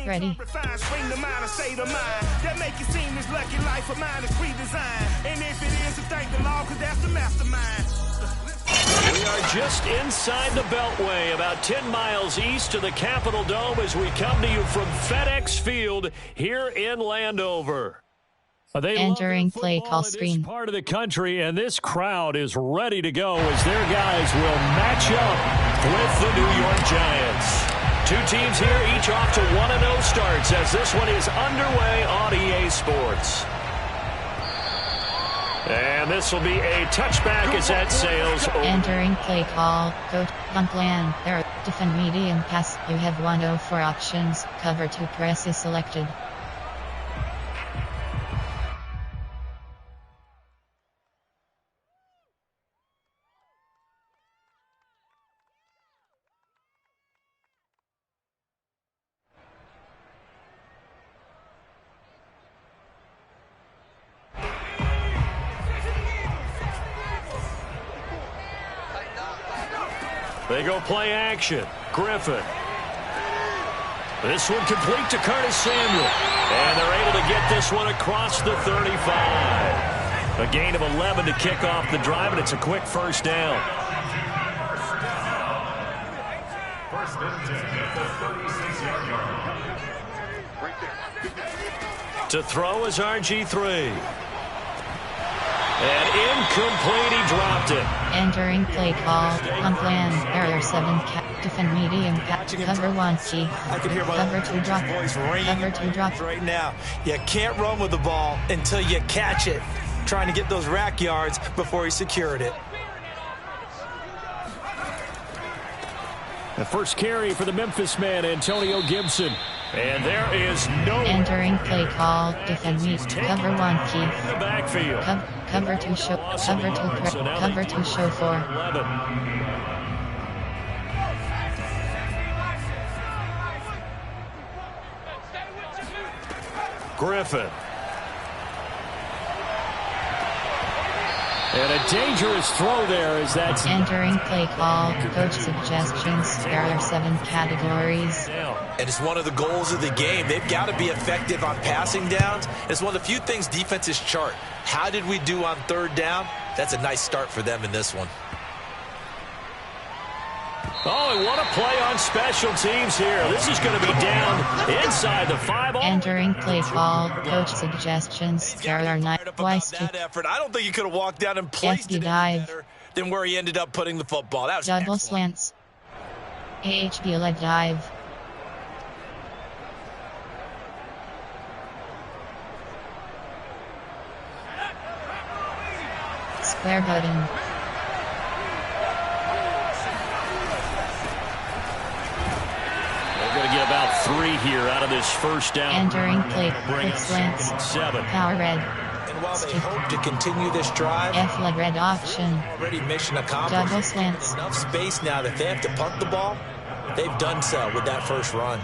Ready. We are just inside the Beltway, about 10 miles east of the Capitol Dome as we come to you from FedEx Field here in Landover. Entering play call screen. This part of the country, and this crowd is ready to go as their guys will match up with the New York Giants. Two teams here, each off to 1-0 starts as this one is underway on EA Sports. And this will be a touchback as that sails over. Entering play call. Go to punt plan. There. Defend medium pass. You have 104 options. Cover 2 press is selected. They go play action. Griffin. This one complete to Curtis Samuel. And they're able to get this one across the 35. A gain of 11 to kick off the drive, and it's a quick first down. To throw is RG3. And incomplete, he dropped it. Entering play call. Punt plan. Error 7. Defend medium. Cover 1 C. I can hear my Cover 2 drop. voice ringing Cover 2 drop. right now. You can't run with the ball until you catch it. Trying to get those rack yards before he secured it. The first carry for the Memphis man, Antonio Gibson. And there is no... Entering play call. Defend me. Cover 1 key. In the backfield. Cover 2 show. Cover 2 show 4. 11. Griffin. And a dangerous throw there as that's... Entering play call. Coach suggestions. There are 7 categories. And it's one of the goals of the game. They've got to be effective on passing downs. It's one of the few things defenses chart. How did we do on third down? That's a nice start for them in this one. Oh, and what a play on special teams here. This is going to be down inside the 5. Entering play call. Coach suggestions. There are 9 twice That effort. I don't think he could have walked down and placed FD it dive. better than where he ended up putting the football. That was Double excellent. slants. AHB leg dive. Square button. They're going to get about 3 here out of this first down. Entering play. Bring Quick slants. 7. Power red. And while they hope to continue this drive, F leg red option. already mission accomplished. Double slants. Enough space now that they have to punt the ball. They've done so with that first run.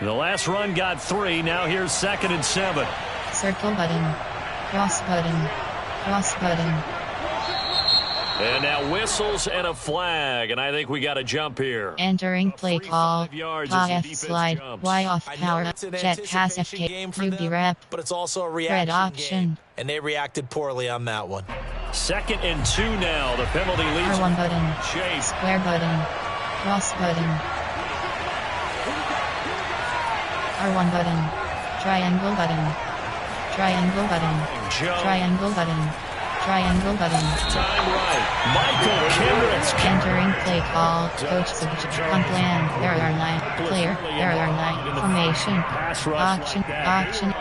The last run got 3. Now here's 2nd and 7. Circle button. Cross button. Cross button. And now whistles and a flag, and I think we got a jump here. Entering play call. 45 yards as Y the F defense slide. jumps. Y off I know power. it's an Jet pass anticipation FK. game for Ruby them, rep. but it's also a reaction option. game, and they reacted poorly on that one. 2nd and 2 now. The penalty leads. R1 button. Chase. Square button. Cross button. R1 button. Triangle button. Triangle button. Jump. Triangle button. Triangle button. Time right. Michael Kendricks. Entering play call. Coach suggestion. On plan. There are 9. Player. There are 9. Formation. Auction. Auction.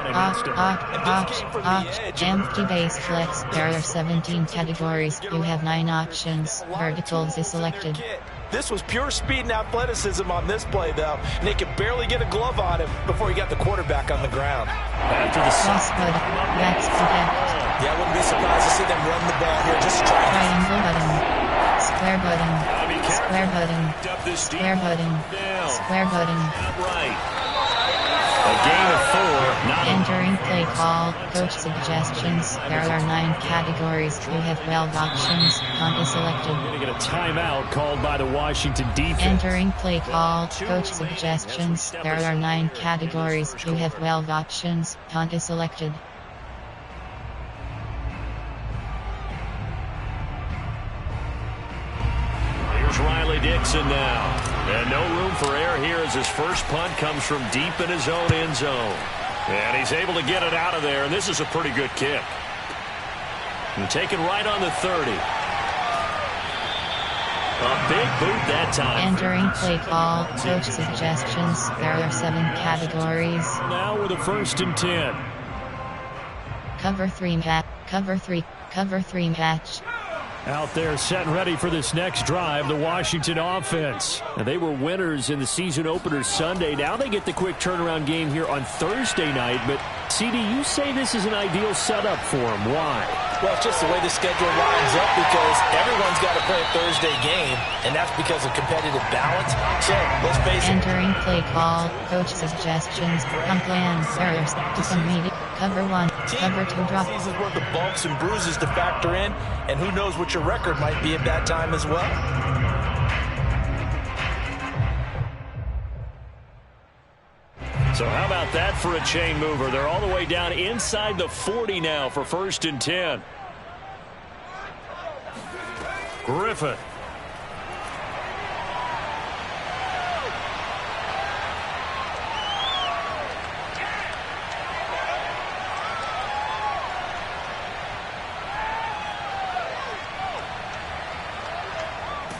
Auction. Empty base flex. There are 17 categories. You have 9 options. Verticals is selected. This was pure speed and athleticism on this play, though. And they could barely get a glove on him before he got the quarterback on the ground. After the Cross button. Backs protect. Yeah, I wouldn't be surprised to see them run the ball here. Just try to Triangle button. Square button. Square button. Square button. Square button. Right. A gain of 4. Not Entering play call, coach suggestions. There are 9 categories. You have 12 options. Punt is selected. going to get a timeout called by the Washington defense. Entering play call, coach suggestions. There are 9 categories. You have 12 options. Punt is selected. Here's Riley Dixon now. And no room for error here as his first punt comes from deep in his own end zone. And he's able to get it out of there, and this is a pretty good kick. And taken right on the 30. A big boot that time. Entering play call, coach suggestions. There are 7 categories. Now with a 1st and 10. Cover 3 match. Cover 3 match. Out there set and ready for this next drive, the Washington offense. And they were winners in the season opener Sunday. Now they get the quick turnaround game here on Thursday night. But, CD, you say this is an ideal setup for them. Why? Well, it's just the way the schedule lines up because everyone's got to play a Thursday game, and that's because of competitive balance. So, let's face it. Entering play call, coach suggestions. Plan, errors, disobedient. Cover 1, cover 2 drop. This is where the bumps and bruises to factor in, and who knows what your record might be at that time as well. So how about that for a chain mover? They're all the way down inside the 40 now for 1st and 10. Griffin.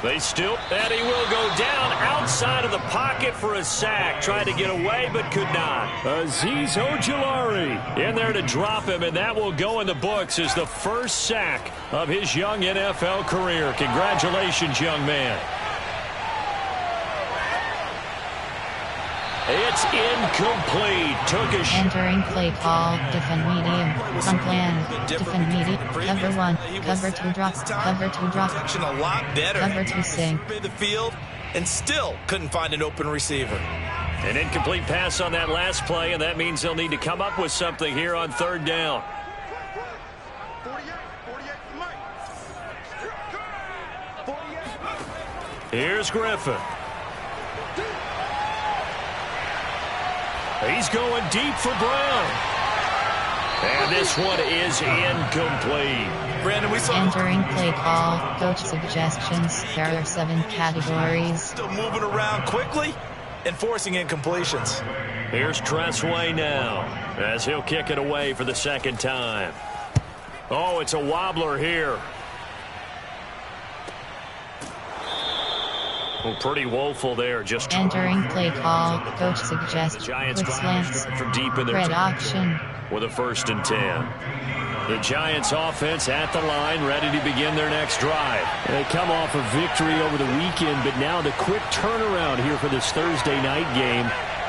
They still, and he will go down outside of the pocket for a sack. Tried to get away, but could not. Azeez Ojulari in there to drop him, and that will go in the books as the first sack of his young NFL career. Congratulations, young man. It's incomplete. Took a shot. Entering play call, defend medium. Plan, defend medium. Cover 1, cover 2 drop, cover 2 drop. A lot better. Cover 2 sink. The field and still couldn't find an open receiver. An incomplete pass on that last play, and that means they'll need to come up with something here on 3rd down. Here's Griffin. He's going deep for Brown. And this one is incomplete. Brandon, we saw Entering play call, coach suggestions. There are 7 categories. still moving around quickly and forcing incompletions. Here's Tressway now as he'll kick it away for the 2nd time. Oh, it's a wobbler here. Well, pretty woeful there. Just Entering play call, coach suggests. Giants Quick slants. from deep in their Red option. with a 1st and 10. The Giants offense at the line, ready to begin their next drive. They come off a victory over the weekend, but now the quick turnaround here for this Thursday night game.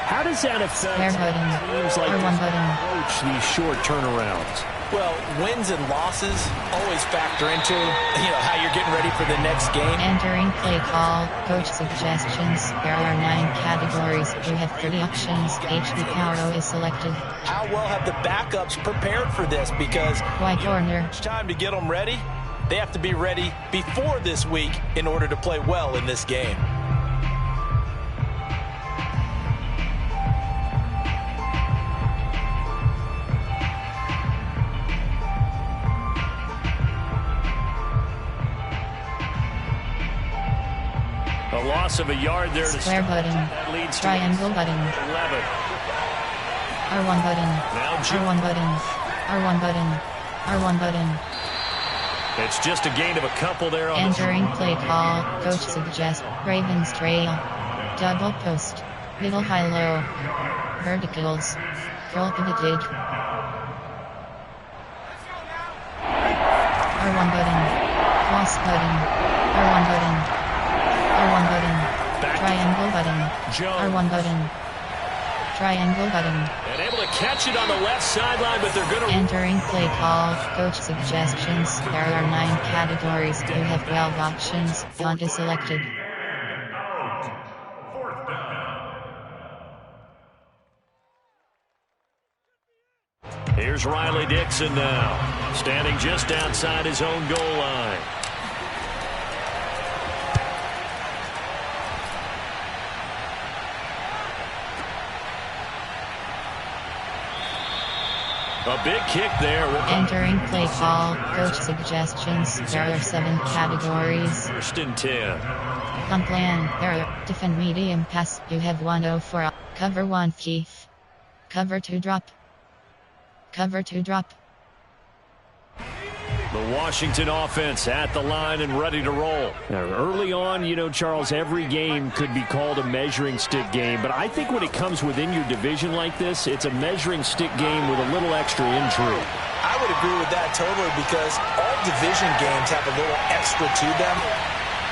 How does that affect teams like approach these short turnarounds? Well, wins and losses always factor into, how you're getting ready for the next game. Entering play call, coach suggestions. There are 9 categories. You have 30 options. HD Power is selected. How well have the backups prepared for this? Because White corner. it's time to get them ready. They have to be ready before this week in order to play well in this game. A loss of a yard there to Square button. That leads Triangle button. 11. R1 button. Now R1 button. R1 button. R1 button. It's just a gain of a couple there on Entering play call, coach suggests. Ravens trail. Double post. Middle high low. Verticals. Curl pivoted. R1 button. Cross button. R1 button. R1 button. Triangle button. R1 button. Triangle button. And able to catch it on the left sideline, but they're going to... Entering play call, coach suggestions. There are 9 categories. You have 12 options. Font is selected. Here's Riley Dixon now, standing just outside his own goal line. A big kick there. Entering play call. Coach suggestions. There are 7 categories. First and 10. On plan. There are defend medium pass. You have 104. Cover 1 Keith. Cover 2 drop. Cover 2 drop. The Washington offense at the line and ready to roll. Now, early on, you know, Charles, every game could be called a measuring stick game. But I think when it comes within your division like this, it's a measuring stick game with a little extra intrigue. I would agree with that totally because all division games have a little extra to them.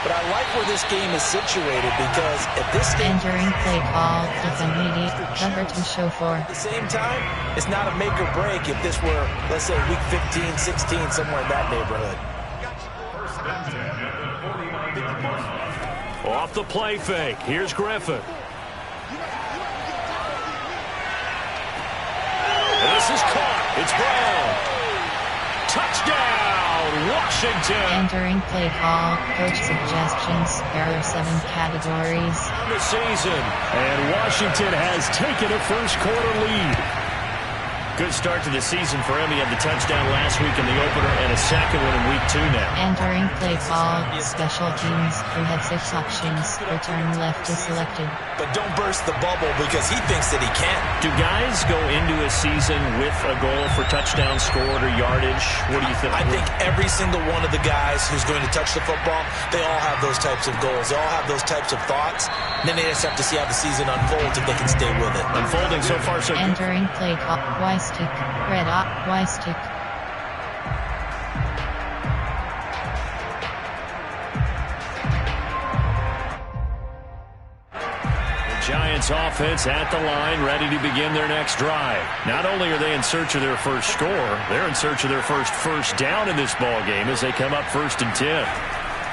But I like where this game is situated because at this stage... Entering play call. Defend medium. Cover 2 show 4. At the same time, it's not a make or break if this were, let's say, week 15, 16, somewhere in that neighborhood. Off the play fake. Here's Griffin. This is caught. It's Brown. Touchdown, Washington. Entering play call. Coach suggestions. There are 7 categories. The season. And Washington has taken a first quarter lead. Good start to the season for him. He had the touchdown last week in the opener and a second one in week 2 now. Entering play call. Special teams. You have 6 options. Return left is selected. But don't burst the bubble because he thinks that he can. Do guys go into a season with a goal for touchdown scored or yardage? What do you think? I think every single one of the guys who's going to touch the football, they all have those types of goals. They all have those types of thoughts. And then they just have to see how the season unfolds if they can stay with it. Unfolding so far so good. Entering play call. Y stick. Red up. Y stick. Giants offense at the line, ready to begin their next drive. Not only are they in search of their first score, they're in search of their first down in this ball game as they come up 1st and 10.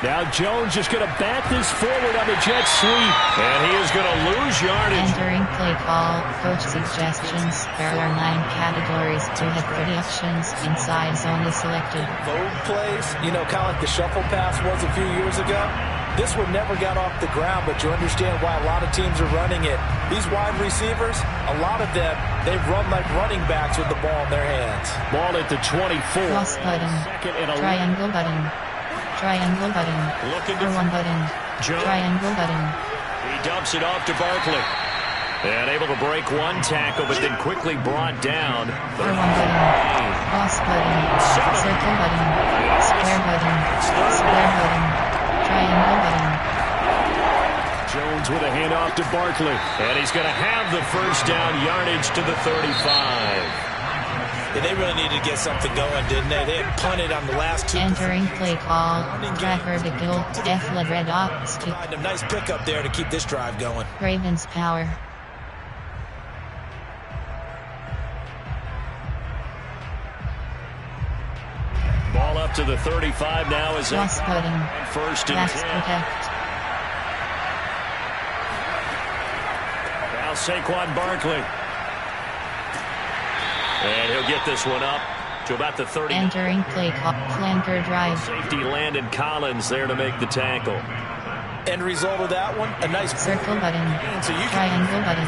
Now Jones just going to bat this forward on the jet sweep. And he is going to lose yardage. Entering play call. Coach suggestions. There are 9 categories. You have 30 options. Inside zone is selected. Vogue plays, you know, kind of like the shuffle pass was a few years ago. This one never got off the ground, but you understand why a lot of teams are running it. These wide receivers, a lot of them, they run like running backs with the ball in their hands. Ball at the 24. Cross button. Triangle button. Triangle button. R1 button. Triangle button. He dumps it off to Barkley. And able to break one tackle, but then quickly brought down. R1 button. Cross button. Circle button. Square button. Square button. Triangle button. Jones with a handoff to Barkley. And he's going to have the first down, yardage to the 35. Yeah, they really needed to get something going, didn't they? They had punted on the last 2. Entering play call. Track vertical. F led red up. Stick. A nice pickup there to keep this drive going. Ravens power. Ball up to the 35 now is Cross button. 1st and Pass 10. protect. Now Saquon Barkley. And he'll get this one up to about the 30. Entering play call. Flanker drive. Safety Landon Collins there to make the tackle. End result of that one, a nice Circle button. So you Triangle button.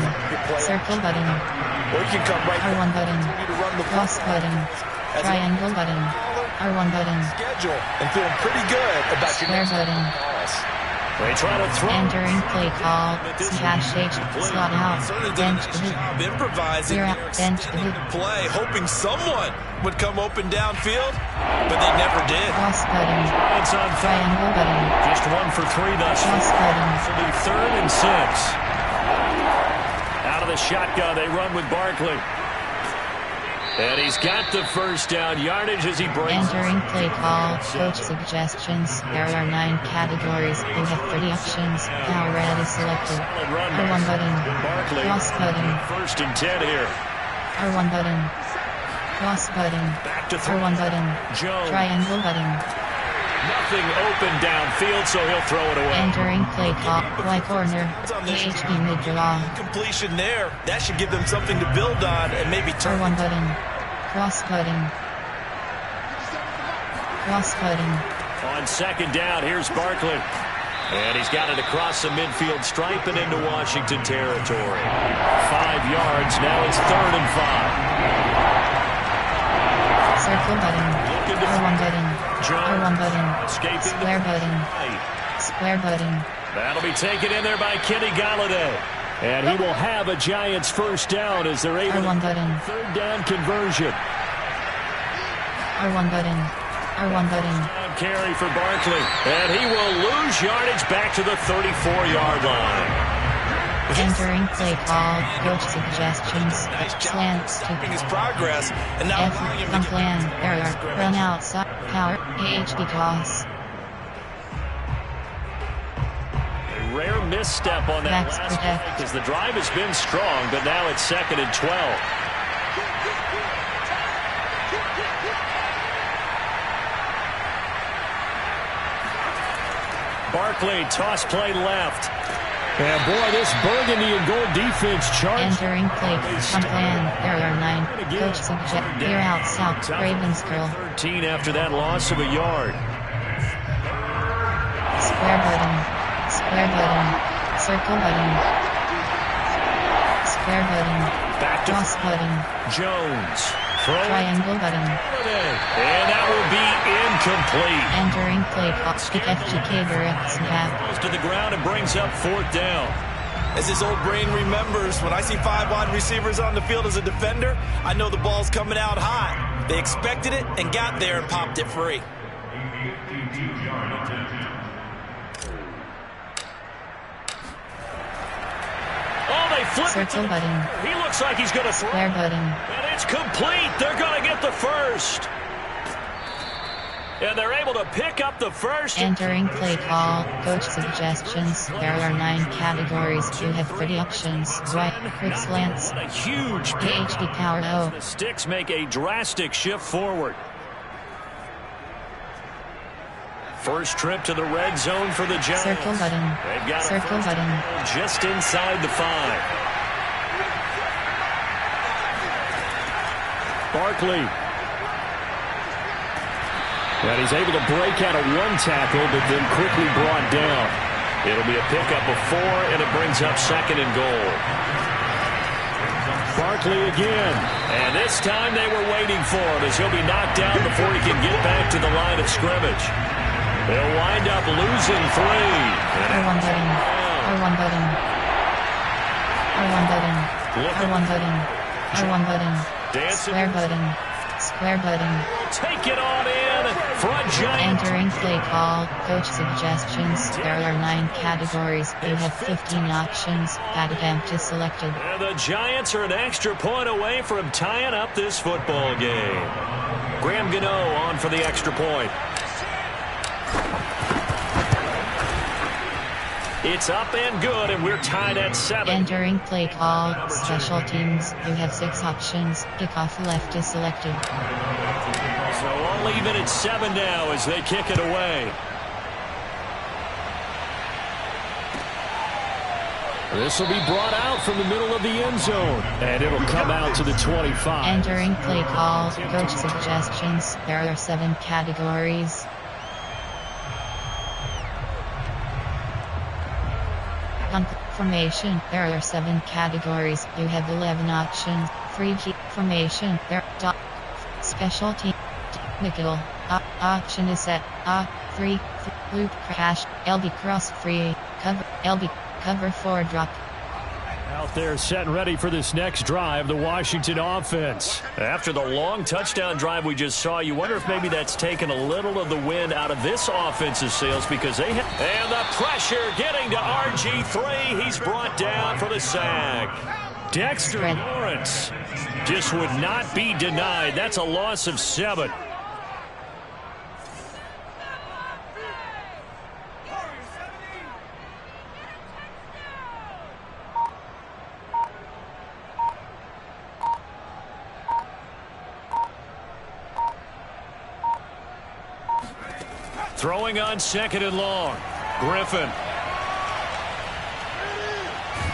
Circle button. or you can come right R1 button. to run the Cross button. Triangle button. R1 button. schedule and feeling pretty good about your Square next button. calls. They try to throw. Entering play call. Cash H. Slot out. Certainly did a Bench nice the hoop. job improvising Clear here, out. Bench the extending hoop. the play, hoping someone would come open downfield, but they never did. Cross button. It's on third. Triangle button. Just 1 for 3 thus far. Cross button. It'll be 3rd and 6. Out of the shotgun, they run with Barkley. And he's got the first down, yardage as he breaks. Entering play call. Coach suggestions. There are 9 categories. You have 30 options. Power red is selected. R1 button. Barkley. Cross button. 1st and 10 here. R1 button. Cross button. Back to throw. R1 button. Jones. Triangle button. Nothing open downfield, so he'll throw it away. Entering play call. Y corner. PHP mid draw. Completion there. That should give them something to build on and maybe turn. R1 button. Cross-cutting. Cross-cutting. On second down, here's Barkley. And he's got it across the midfield stripe and into Washington territory. 5 yards. Now it's 3rd and 5. Circle button. R1 button. R1 button. Escaping Square button. Square button. That'll be taken in there by Kenny Galladay. And he will have a Giants first down as they're able R1 button. third down conversion. R1 button. R1 button. Carry for Barkley. And he will lose yardage back to the 34-yard line. Entering play call. Coach suggestions. Slants to His progress and now F. On plan. Error. Run outside. Power. AHD toss. A rare misstep on that Max last protect. play because the drive has been strong, but now it's 2nd and 12. Barkley, toss play left. And boy, this burgundy and gold defense charged. Entering play. On plan. Error 9. Coach suggest. Clear out south. Ravens curl. 13 after that loss of a yard. Square button. Square button. Circle button. Square button. Back to Cross button. Jones. Throw. Triangle button. And that will be incomplete. Entering play call. FGK direct snap. Goes to the ground and brings up 4th down. As his old brain remembers, when I see 5 wide receivers on the field as a defender, I know the ball's coming out hot. They expected it and got there and popped it free. Oh, they flip it. Circle button. He looks like he's going to throw. Square button. And it's complete. They're going to get the first. And they're able to pick up the first. Entering play call. Coach suggestions. There are 9 categories. You have 30 options. Right. Quick slants. A huge AHD power O. The sticks make a drastic shift forward. First trip to the red zone for the Giants. Circle button. They've got Circle button. just inside the 5. Barkley. And he's able to break out of 1 tackle, but then quickly brought down. It'll be a pickup of 4, and it brings up 2nd and goal. Barkley again. And this time they were waiting for him as he'll be knocked down before he can get back to the line of scrimmage. They'll wind up losing 3. R1 button. R1 button. R1 button. R1 button. R1 button. Square button. Square button. Take it on in. Front Giants. Entering play call. Coach suggestions. There are 9 categories. You have 15 options. Added empty selected. And the Giants are an extra point away from tying up this football game. Graham Gano on for the extra point. It's up and good, and we're tied at 7. Entering play call. Special teams. You have 6 options. Kickoff left is selected. So all even at 7 now as they kick it away. This will be brought out from the middle of the end zone. And it'll come out to the 25. Entering play call. Coach suggestions. There are 7 categories. Formation. There are 7 categories. You have 11 options. 3G formation. There. Special team. Nickel. Option is set. 3. Loop crash. LB cross free. Cover. LB cover 4 drop. Out there set and ready for this next drive, the Washington offense. After the long touchdown drive we just saw, you wonder if maybe that's taken a little of the wind out of this offensive sails because they have... And the pressure getting to RG3. He's brought down for the sack. Dexter Lawrence just would not be denied. That's a loss of 7. Throwing on 2nd and long. Griffin.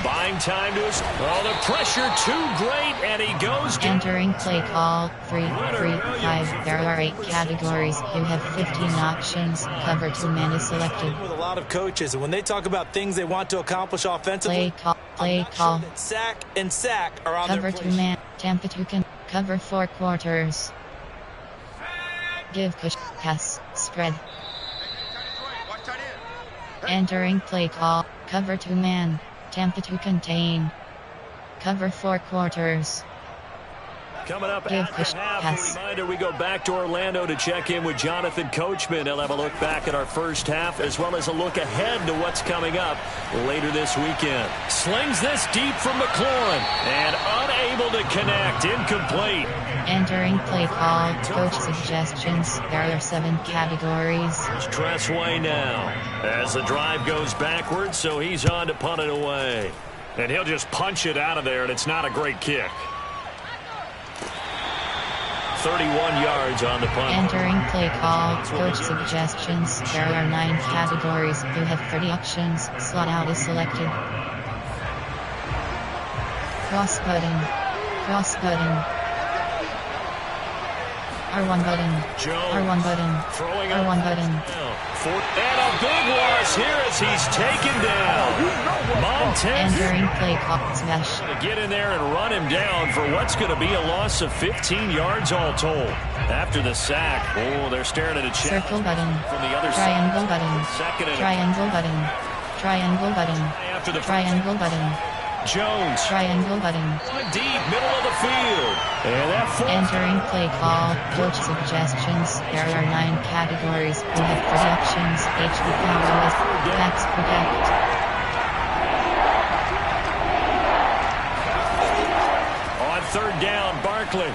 Buying time to his... Oh, the pressure too great, and he goes down. Entering play call 3-3-5. There are 8 categories. You have 15 options. Cover 2 man is selected. With a lot of coaches, and when they talk about things they want to accomplish offensively, Play call. Sack and sack are on Cover their 2 man. Tampa 2 can cover 4 quarters. Give push pass spread. Entering play call. Cover 2 man. Tampa 2 contain. Cover 4 quarters. Coming up Give after push half, pass. a reminder, we go back to Orlando to check in with Jonathan Coachman. He'll have a look back at our first half as well as a look ahead to what's coming up later this weekend. Slings this deep from McLaurin and unable to connect. Incomplete. Entering play call. Coach suggestions. There are 7 categories. It's Tressway now as the drive goes backwards, so he's on to punt it away. And he'll just punch it out of there, and it's not a great kick. 31 yards on the punt. Entering play call. Coach suggestions. There are 9 categories. You have 30 options. Slot out is selected. Cross button. Cross button. R1 button. Jones R1 button. throwing R1 button. And a big loss here as he's taken down. Montez Entering play call. Smash. to get in there and run him down for what's going to be a loss of 15 yards all told. After the sack, oh, they're staring at a challenge Circle button. from the other Triangle side. button. Second and Triangle button. Triangle button. after the Triangle button. Jones Triangle button. deep middle of the field. And that Entering play call. Coach suggestions. There are 9 categories. You have 30 options. HD power with Max Protect. on third down, Barkley.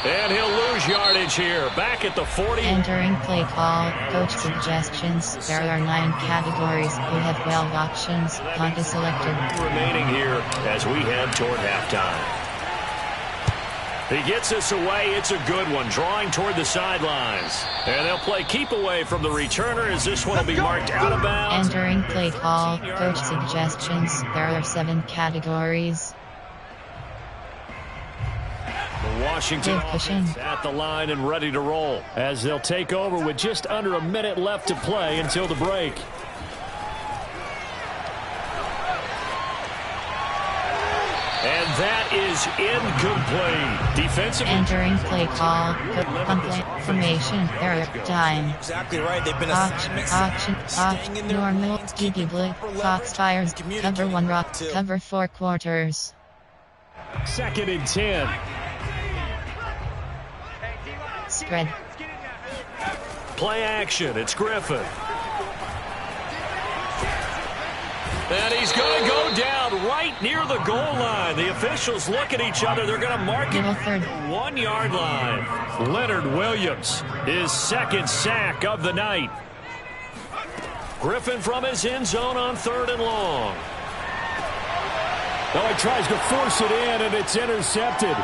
And he'll lose yardage here. Back at the 40. Entering play call. Coach suggestions. There are 9 categories. You have 12 options. Punt is selected. Remaining here as we head toward halftime. He gets us away. It's a good one. Drawing toward the sidelines. And they'll play keep away from the returner as this one will be marked out of bounds. Entering play call. Coach suggestions. There are 7 categories. The Washington Give cushion. offense at the line and ready to roll as they'll take over with just under a minute left to play until the break. And that is incomplete. Defensively. Entering play call. Punt play formation. There are time. exactly right. They've been Option. Normal. DB blitz. Fox fires. Cover 1 rock. Cover 4 quarters. Second and 10. Spread. Play action. It's Griffin. And he's going to go down right near the goal line. The officials look at each other. They're going to mark it Middle at third. the 1 yard line. Leonard Williams, his second sack of the night. Griffin from his end zone on 3rd and long. Oh, he tries to force it in, and it's intercepted.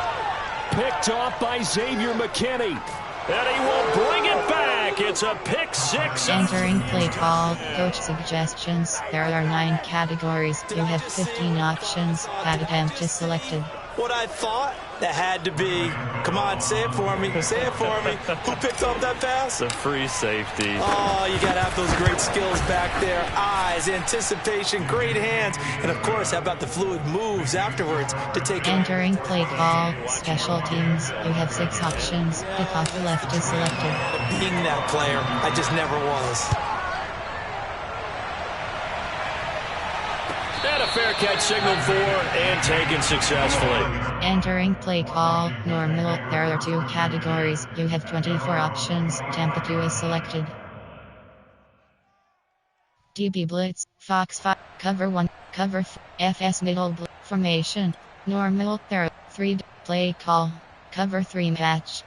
Picked off by Xavier McKinney. And he will bring it back. It's a pick 6. Entering play call. Coach suggestions. There are 9 categories. You have 15 options. Bad attempt is selected. What I thought that had to be. Come on, say it for me. Say it for me. Who picked up that pass? The free safety. Oh, you got to have those great skills back there. Eyes, anticipation, great hands. And, of course, how about the fluid moves afterwards to take it? Entering play call. Special teams. You have 6 options. Kickoff left is selected. Being that player, I just never was. And a fair catch signaled for and taken successfully. Entering play call. Normal. There are 2 categories. You have 24 options. Tampa 2 is selected. DB blitz. Fox 5. Cover 1. Cover FS middle blitz formation. Normal. There are 3 play call. Cover 3 match.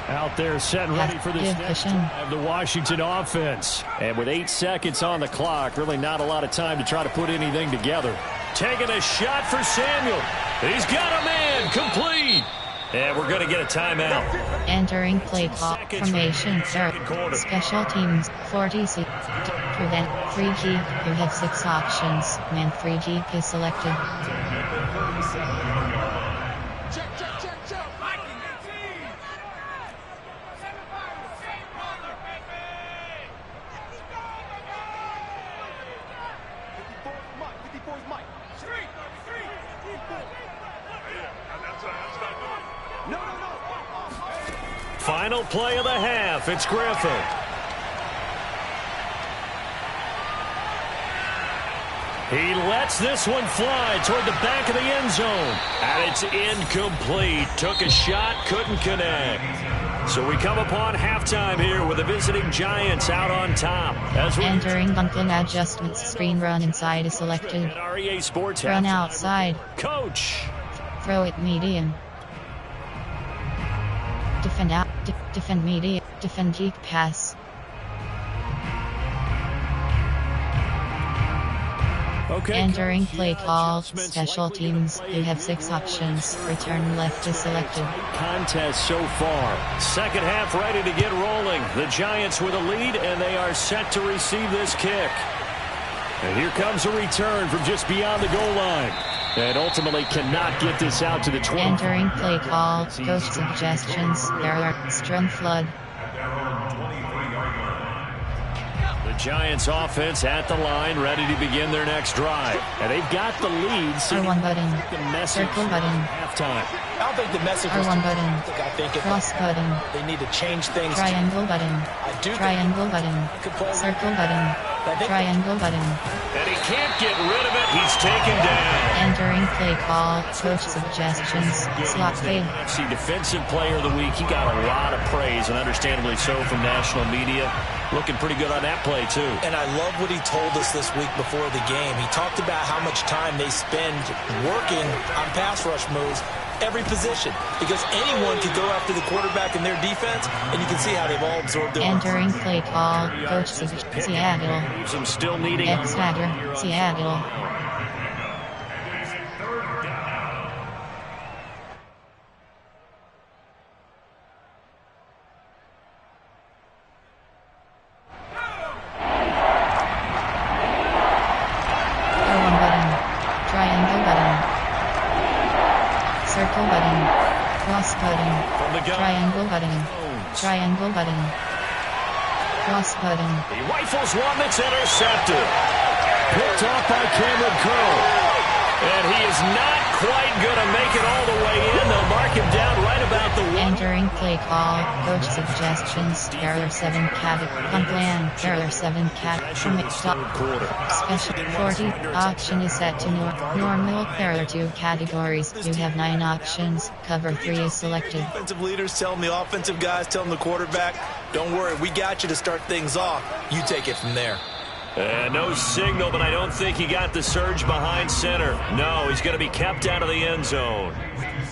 Out there set and ready for this Give next cushion. drive, the Washington offense. And with 8 seconds on the clock, really not a lot of time to try to put anything together. Taking a shot for Samuel. He's got a man. Complete. And we're going to get a timeout. Entering play call. Formation. There are special teams. 40 seconds. Prevent. Free kick. You have 6 options. Man free kick is selected. Final play of the half. It's Griffin. He lets this one fly toward the back of the end zone. And it's incomplete. Took a shot, couldn't connect. So we come upon halftime here with the visiting Giants out on top. Entering bumping adjustments. Screen run inside is selected. REA Sports run outside. Coach. Throw it medium. Defend out. Defend medium. Defend kick pass. Okay, entering play call. Special teams. You have 6 options. Return left is selected. Contest so far. Second half ready to get rolling. The Giants with a lead, and they are set to receive this kick. And here comes a return from just beyond the goal line. And ultimately cannot get this out to the 20. Entering play call. Coach suggestions. Error. Strum flood. Giants offense at the line, ready to begin their next drive. And they've got the lead. R1 button. Circle button. Halftime. I don't think the message was R1 button. I think cross button. They need to change things. Triangle button. Triangle button. Circle button. Triangle button. And he can't get rid of it. He's taken down. Entering play call. Coach suggestions. Slot fade. NFC Defensive Player of the Week. He got a lot of praise, and understandably so, from national media. Looking pretty good on that play, too. And I love what he told us this week before the game. He talked about how much time they spend working on pass rush moves, every position. Because anyone could go after the quarterback in their defense, and you can see how they've all absorbed their entering play call. Coach Seattle. Some still needing. X-Factor. Seattle. Circle button. Cross button. Triangle button. Triangle button. Cross button. He rifles one that's intercepted. Picked off by Cameron Curl. And he is not quite going to make it all the way in. They'll mark him down right about the 1. Entering play call. Coach suggestions. Error 7 cat. Plan. Error 7 cat. Quarter. Special 40. Option is set to normal. There are 2 categories. You have 9 options. Cover 3 is selected. Offensive leaders telling the offensive guys, telling the quarterback, don't worry, we got you to start things off. You take it from there. No signal, but I don't think he got the surge behind center. No, he's going to be kept out of the end zone.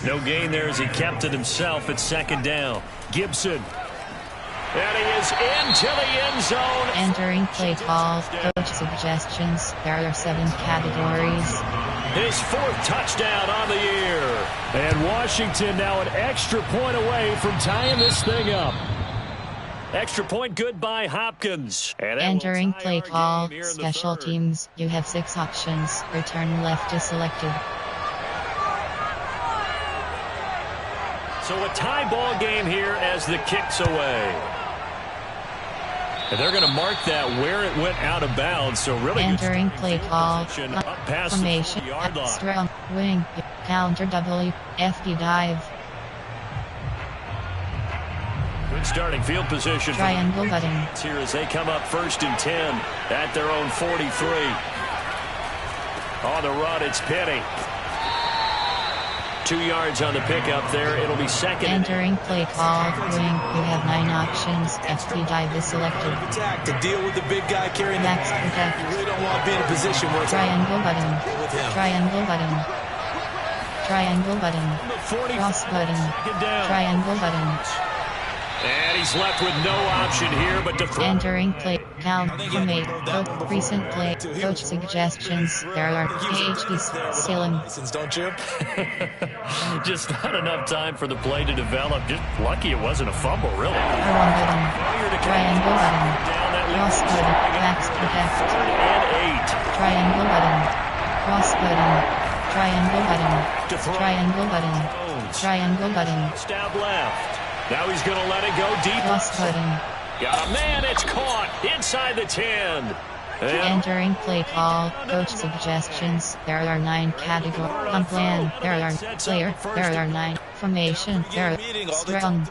No gain there as he kept it himself at second down. Gibson. And he is into the end zone. Entering play call. Coach suggestions. There are 7 categories. His 4th touchdown on the year. And Washington now an extra point away from tying this thing up. Extra point good by Hopkins. And entering play call. Special teams. You have 6 options. Return left is selected. So a tie ball game here as the kick's away. And they're going to mark that where it went out of bounds. So really entering play call. Formation. Extra wing. Counter WFT dive. Good starting field position. Triangle button. Here as they come up 1st and 10 at their own 43. On the run, it's Penny. 2 yards on the pickup there. It'll be 2nd. Entering play call. Wing. You have 9 options. FT dive is selected. Attack to deal with the big guy carrying the max protect. You really don't want to be in a position where it's triangle button. Triangle button. Triangle button. Cross button. Triangle button. And he's left with no option here but to throw. Entering play. Count from 8. Recent play. Coach suggestions. There are PhDs. Salem. Don't you? Just not enough time for the play to develop. Just lucky it wasn't a fumble, really. R1 button. Triangle button. Cross button. Max protect. Third and 8. Triangle button. Cross button. Triangle button. To throw. Triangle button. Jones. Triangle button. Stab left. Now he's going to let it go deep. Cross button. Got a man. It's caught inside the 10. And Entering play call. Coach suggestions. There are 9 categories. On plan. There are player. There are 9. Formation. There are strong.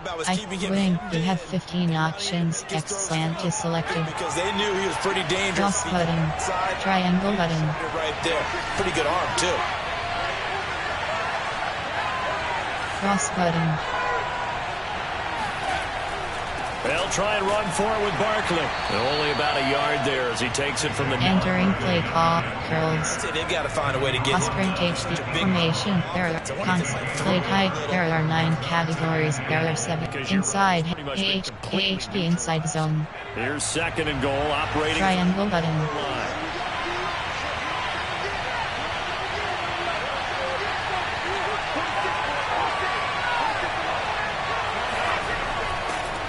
Wing. You have 15 options. X slant is selected. Because they knew he was pretty dangerous. Cross button. Triangle button. Right there. Pretty good arm, too. Cross button. they'll try and run for it with Barkley. And only about a yard there as he takes it from the... Entering play call. Curls. They've got to find a way to get Osprey HD formation. There are cons. Play type. There are 9 categories. There are 7 inside. HD inside zone. Here's second and goal. Operating... Triangle button.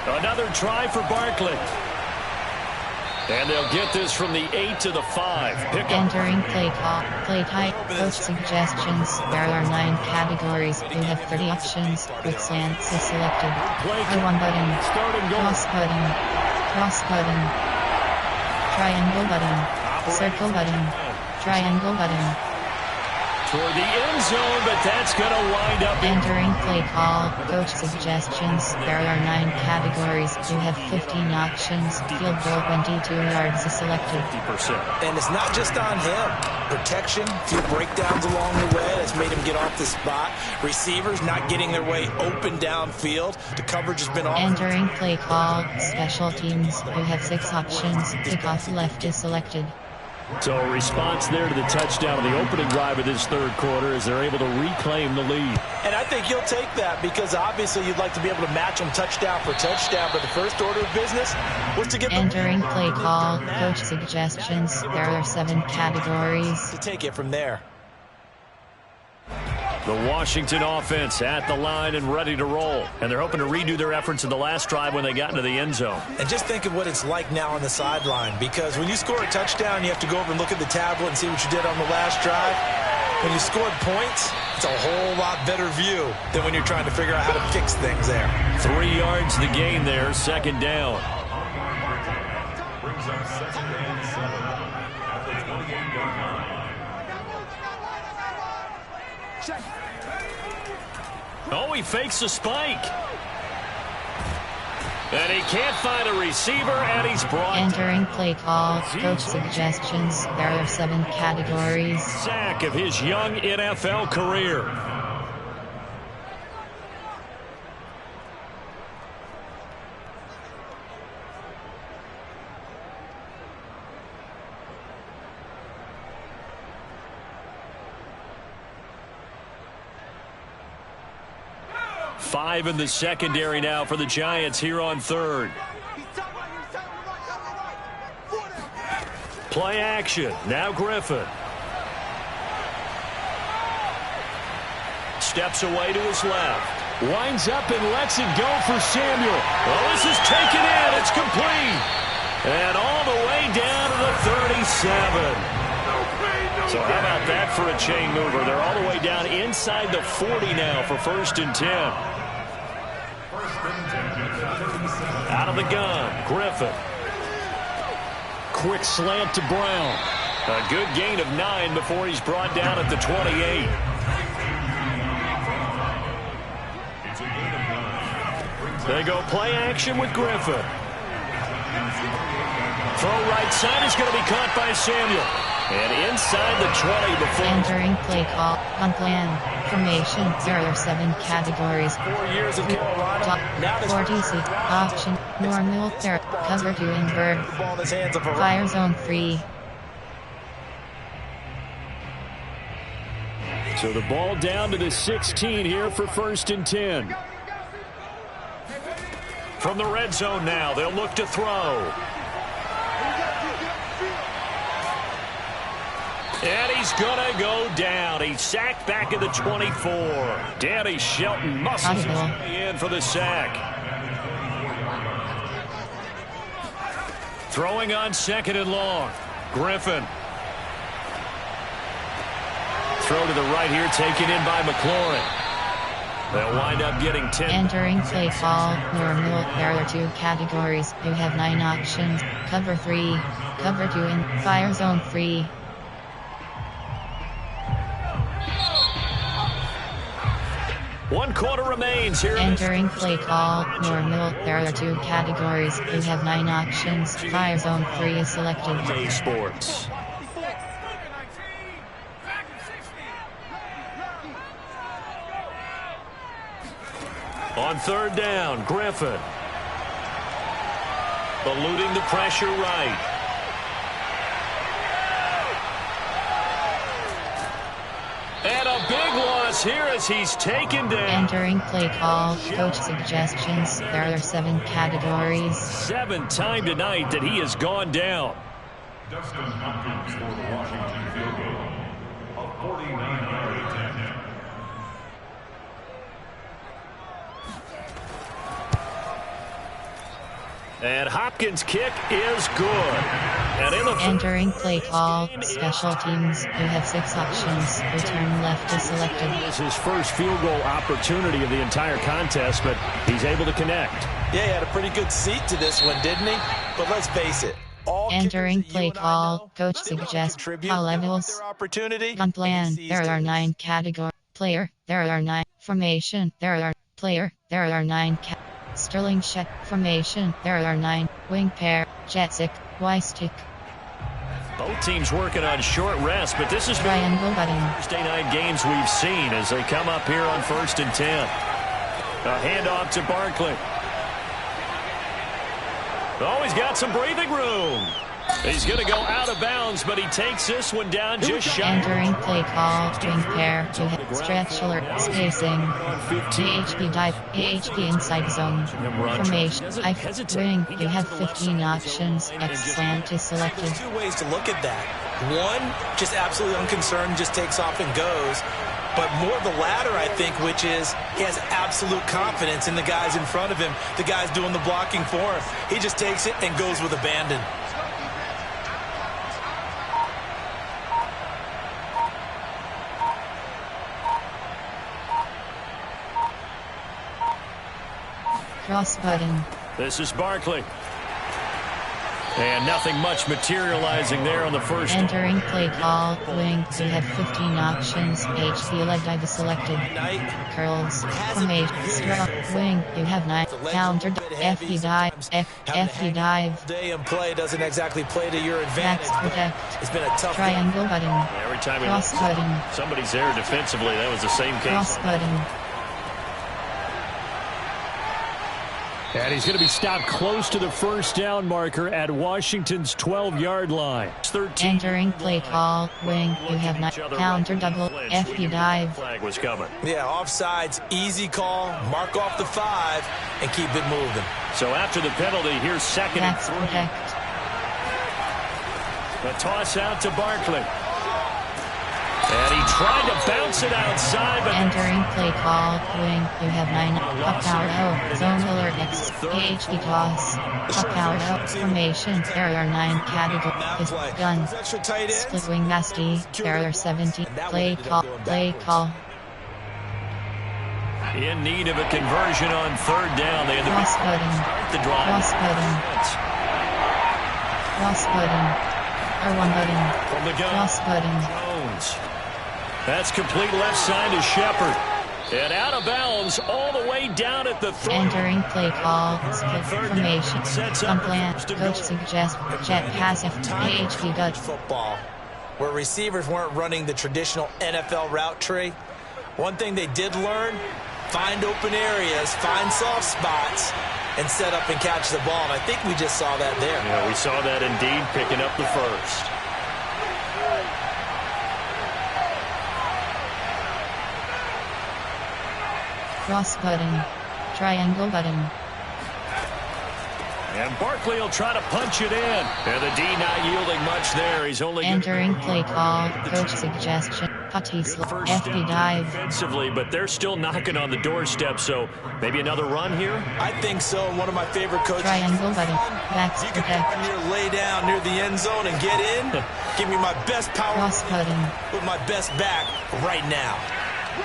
Another try for Barkley. And they'll get this from the 8 to the 5. Pick up. Entering play call. Play type. Coach suggestions. There are 9 categories. You have 30 options. Quick slants is selected. R1 button. Cross button. Cross button. Triangle button. Circle button. Triangle button. For the end zone, but that's going to wind up... Entering play call. Coach suggestions. There are 9 categories. You have 15 options. Field goal 22 yards is selected. 50%. And it's not just on him. Protection, few breakdowns along the way that's made him get off the spot. Receivers not getting their way open downfield. The coverage has been off. Entering play call. Special teams. You have 6 options. Kickoff left is selected. So a response there to the touchdown of the opening drive of this third quarter as they're able to reclaim the lead. And I think you'll take that because obviously you'd like to be able to match them touchdown for touchdown, but the first order of business was to get them Entering play call. Coach suggestions. There are 7 categories. to take it from there. The Washington offense at the line and ready to roll. And they're hoping to redo their efforts in the last drive when they got into the end zone. And just think of what it's like now on the sideline, because when you score a touchdown, you have to go over and look at the tablet and see what you did on the last drive. When you scored points, it's a whole lot better view than when you're trying to figure out how to fix things there. 3 yards the gain there, second down. Oh, he fakes a spike. And he can't find a receiver, and he's brought... Entering play call. Coach suggestions. There are 7 categories. Sack of his young NFL career. Five in the secondary now for the Giants here on third. Play action. Now Griffin. Steps away to his left. Winds up and lets it go for Samuel. Oh, this is taken in. It's complete. And all the way down to the 37. So how about that for a chain mover? They're all the way down inside the 40 now for 1st and 10. Out of the gun, Griffin. Quick slant to Brown. A good gain of 9 before he's brought down at the 28. They go play action with Griffin. Throw right side is going to be caught by Samuel. And inside the 20 before... Entering play call. On plan. Formation. There are 7 categories. 4 years in Carolina. 40C. Option. Normal. There. Cover to invert. Ball in his hands of a Fire zone 3. So the ball down to the 16 here for 1st and 10. From the red zone now, they'll look to throw. And he's going to go down. He's sacked back at the 24. Danny Shelton muscles his way in for the sack. Throwing on 2nd and long. Griffin. Throw to the right here, taken in by McLaurin. They'll wind up getting 10. Entering play call, normal. There are 2 categories. You have 9 options. Cover 3, cover 2, and fire zone 3. One quarter remains here. Entering play call, normal. There are 2 categories. You have 9 options. Fire zone 3 is selected. EA Sports. On 3rd down, Griffin. Eluding the pressure right. And a big loss here as he's taken down. Entering play call, coach suggestions. There are 7 categories. 7th time tonight that he has gone down. Dustin Hopkins for the Washington field goal of 49-yard attempt. And Hopkins' kick is good. And in the Entering play call, special teams. You have 6 options. Return left is selected. This is his first field goal opportunity of the entire contest, but he's able to connect. Yeah, he had a pretty good seat to this one, didn't he? But let's face it. All Entering kickers that play you and I call, know, coach they want to suggests contribute. how They want levels. their opportunity. Gun plan, He sees there are this. 9 category. Player, there are 9. Formation, there are. Player, there are 9. Sterling check. Formation, there are 9. Wing pair, jet stick, Y stick. both teams working on short rest, but this is Triangle button. Thursday night games we've seen as they come up here on 1st and 10. A handoff to Barkley. Oh, he's got some breathing room. He's going to go out of bounds, but he takes this one down just shy. Entering play call, wing pair, to hit stretch alert, spacing. AHP dive, AHP inside zone. Formation, wing, you have 15 options. X slant is selected. There's 2 ways to look at that. One, just absolutely unconcerned, just takes off and goes. But more the latter, I think, which is he has absolute confidence in the guys in front of him, the guys doing the blocking for him. He just takes it and goes with abandon. Cross button. This is Barkley. And nothing much materializing there on the first. Entering play call, wing, you have 15 options. HP leg dive is selected. Curls, formation, strut, wing, you have 9. Counter, FE dive, FE dive. Day and play doesn't exactly play to your advantage. Max protect. It's been a tough Triangle button. Every time Cross button. somebody's there defensively, that was the same case. Cross button. And he's going to be stopped close to the first down marker at Washington's 12-yard line. 13. Entering play call, wing, you have 9. Counter double, FE dive. Flag was coming. Yeah, offsides, easy call, mark off the 5, and keep it moving. So after the penalty, here's 2nd and Max 3. protect. A toss out to Barkley. And he tried to bounce it outside, but Entering play call, wing, you have 9. Up power O, zone alert X, AHD toss. Up power O, formation, there are 9 categories. Gun, Extra tight ends. split wing nasty, there are 17. Play call, play call. in need of a conversion on 3rd down. They had Cross button. start the drive. Cross button. Cross button. R1 button. From the gun. Cross button. Jones. That's complete left side to Shepard. And out of bounds all the way down at the 3. Entering play call, split formation, gun plan, coach suggests, jet pass AHP gut. Football, where receivers weren't running the traditional NFL route tree. One thing they did learn, find open areas, find soft spots, and set up and catch the ball. And I think we just saw that there. Yeah, we saw that indeed, picking up the first. Cross button. Triangle button. And Barkley will try to punch it in. And the D not yielding much there. He's only entering play call. Coach suggestion. FD dive. Defensively, but they're still knocking on the doorstep, so maybe another run here? I think so. One of my favorite coaches. Triangle button. Backs You can protect. near lay down near the end zone and get in. Give me my best power Cross button. with my best back right now.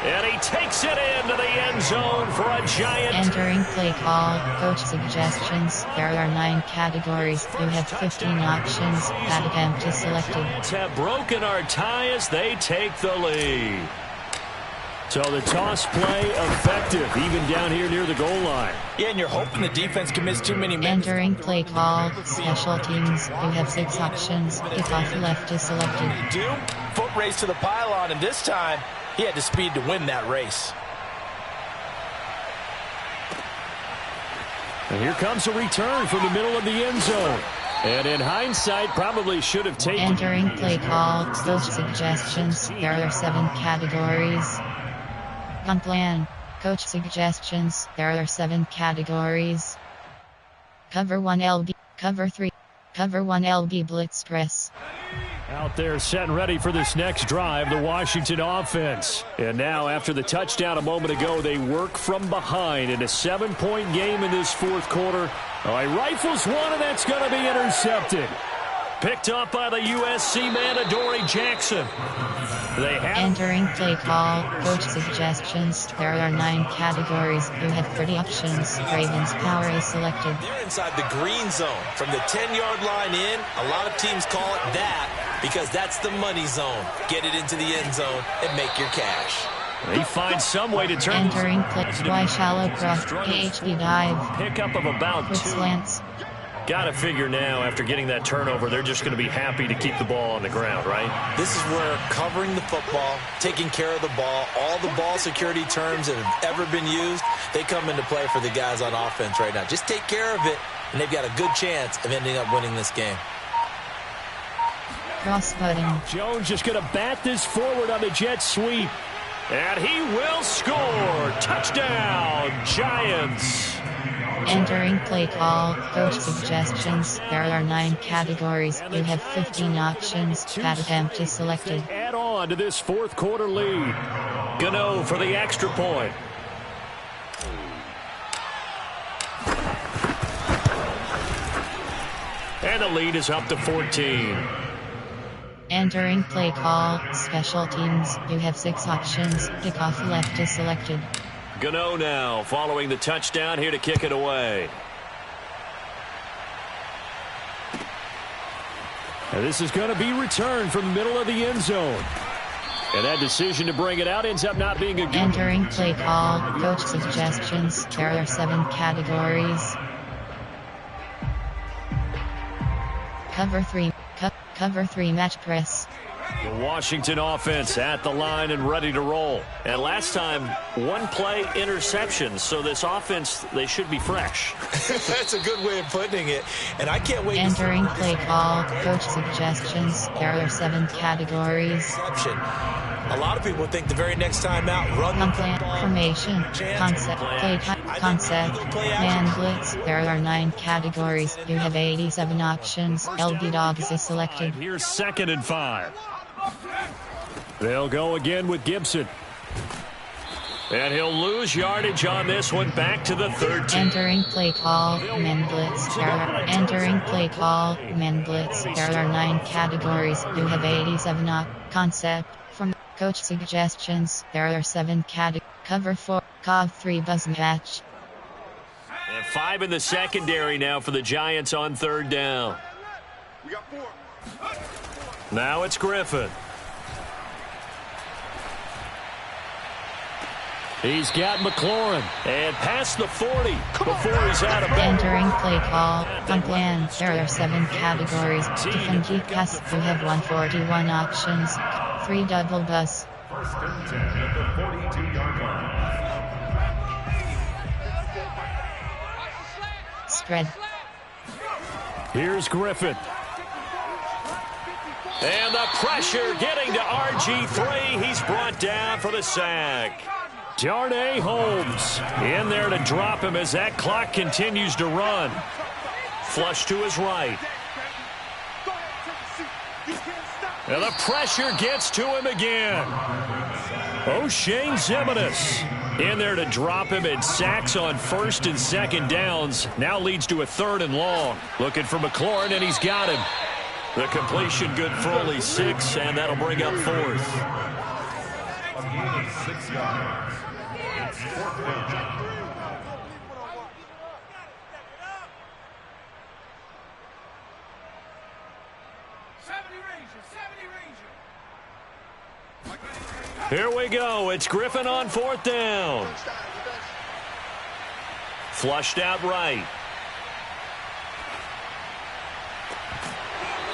And he takes it into the end zone for a giant. Entering play call. Coach suggestions. There are 9 categories. You have 15 options. That attempt is selected. Giants have broken our tie as they take the lead. So the toss play effective, even down here near the goal line. Yeah, and you're hoping the defense commits too many minutes. Entering play call. Special teams. You have 6 options. Kickoff left is selected. Do foot race to the pylon, and this time he had the speed to win that race. And here comes a return from the middle of the end zone. And in hindsight, probably should have taken. Entering play call. Coach suggestions. There are 7 categories. Gun plan. Coach suggestions. There are 7 categories. Cover 1 LB. Cover 3. Cover 1 LB blitz press. Out there set and ready for this next drive, the Washington offense. And now after the touchdown a moment ago, they work from behind in a 7-point game in this fourth quarter. All right, rifles one, and that's going to be intercepted. Picked up by the USC man, Adoree Jackson. They have Entering play call. Coach suggestions. There are 9 categories. You have 30 options. Ravens power is selected. They're inside the green zone. From the 10-yard line in, a lot of teams call it that because that's the money zone. Get it into the end zone and make your cash. He finds some way to turn. Entering play. Y shallow cross. PHD dive. Pickup of about With 2. slants. Got to figure now, after getting that turnover, they're just going to be happy to keep the ball on the ground, right? This is where covering the football, taking care of the ball, all the ball security terms that have ever been used, they come into play for the guys on offense right now. Just take care of it, and they've got a good chance of ending up winning this game. Cross button. Jones just going to bat this forward on the jet sweep. And he will score. Touchdown, Giants. Entering play call. Coach suggestions. There are 9 categories. You have 15 options. That attempt is selected. Add on to this fourth quarter lead. Gano for the extra point. And the lead is up to 14. Entering play call. Special teams. You have 6 options. Kickoff left is selected. Gano now following the touchdown here to kick it away. And this is going to be returned from the middle of the end zone. And that decision to bring it out ends up not being a good. Entering play call. Coach suggestions. There are 7 categories. Cover 3. Cover 3 match press. The Washington offense at the line and ready to roll. And last time, 1 play interception. So this offense, they should be fresh. That's a good way of putting it. And I can't wait Entering play call. Coach suggestions. There are 7 categories. A lot of people think the very next time out, run the Plan, football. formation, concept, play type, concept, man blitz. There are 9 categories. You have 87 options. LB Dogs is selected. Here's 2nd and 5. They'll go again with Gibson. And he'll lose yardage on this one, back to the 13. Entering play call, men blitz. Entering play call, men blitz. There are 9 categories. You have 87 concept. From coach suggestions, there are 7 categories. Cover 4, COV 3 buzz match. And 5 in the secondary now for the Giants on 3rd down. Now it's Griffin. He's got McLaurin. And past the 40 before he's out of bounds. Entering play call, on plan. There are 7 categories. Defend keep pass. You have 141 options. 3 double bus. First and 10 at the 42-yard line. Spread. Here's Griffin. And the pressure getting to RG3. He's brought down for the sack. Darnay Holmes in there to drop him as that clock continues to run. Flush to his right. And the pressure gets to him again. O'Shane Zimenez in there to drop him, and sacks on first and second downs. Now leads to a 3rd and long. Looking for McLaurin, and he's got him. The completion good for only 6, and that'll bring up 4th. A gain of 6 yards. It's 4th down. Here we go. It's Griffin on 4th down. Flushed out right.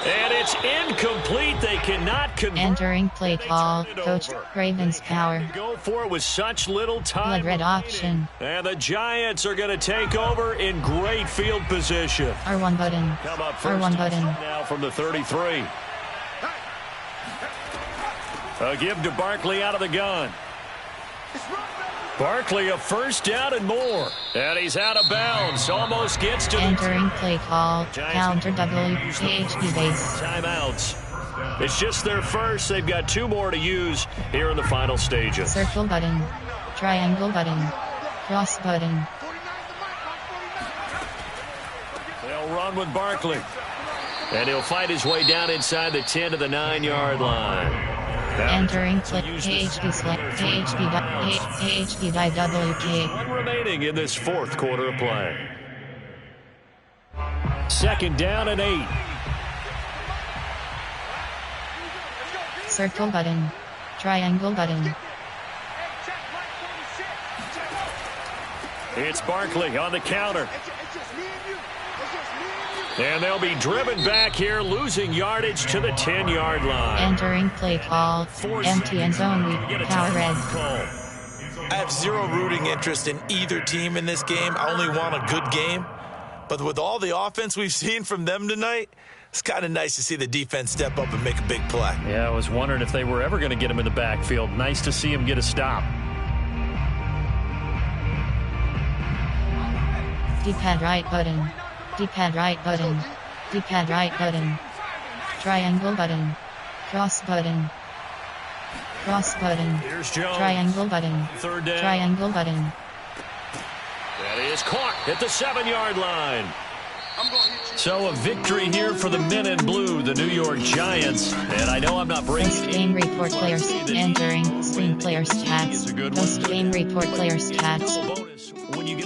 And it's incomplete. They cannot convert. Entering play call. Coach Ravens power. Go for it with such little time. Blood red option. And the Giants are going to take over in great field position. R1 button. Come up first R1 button. now from the 33. A give to Barkley out of the gun. Barkley a 1st down and more. And he's out of bounds. Almost gets to Entering play call. Counter WFT base. Timeouts. It's just their first. They've got 2 more to use here in the final stages. Circle button. Triangle button. Cross button. They'll run with Barkley. And he'll fight his way down inside the 10 to the 9-yard line. Entering play HB select HB WK. 1 remaining in this 4th quarter of play. 2nd down and 8. Circle button. Triangle button. It's Barkley on the counter. And they'll be driven back here, losing yardage to the 10-yard line. Entering play call. Empty end zone. Power red. I have 0 rooting interest in either team in this game. I only want a good game. But with all the offense we've seen from them tonight, it's kind of nice to see the defense step up and make a big play. Yeah, I was wondering if they were ever going to get him in the backfield. Nice to see him get a stop. D-pad right button. D-pad right button. D-pad right button. Triangle button. Cross button. Cross button. Here's Jones. Triangle button. 3rd down. Triangle button. That is caught at the 7-yard line. So a victory here for the men in blue, the New York Giants. And I know I'm not bringing Post game report player entering screen player stats. Post game report player stats. bonus when you get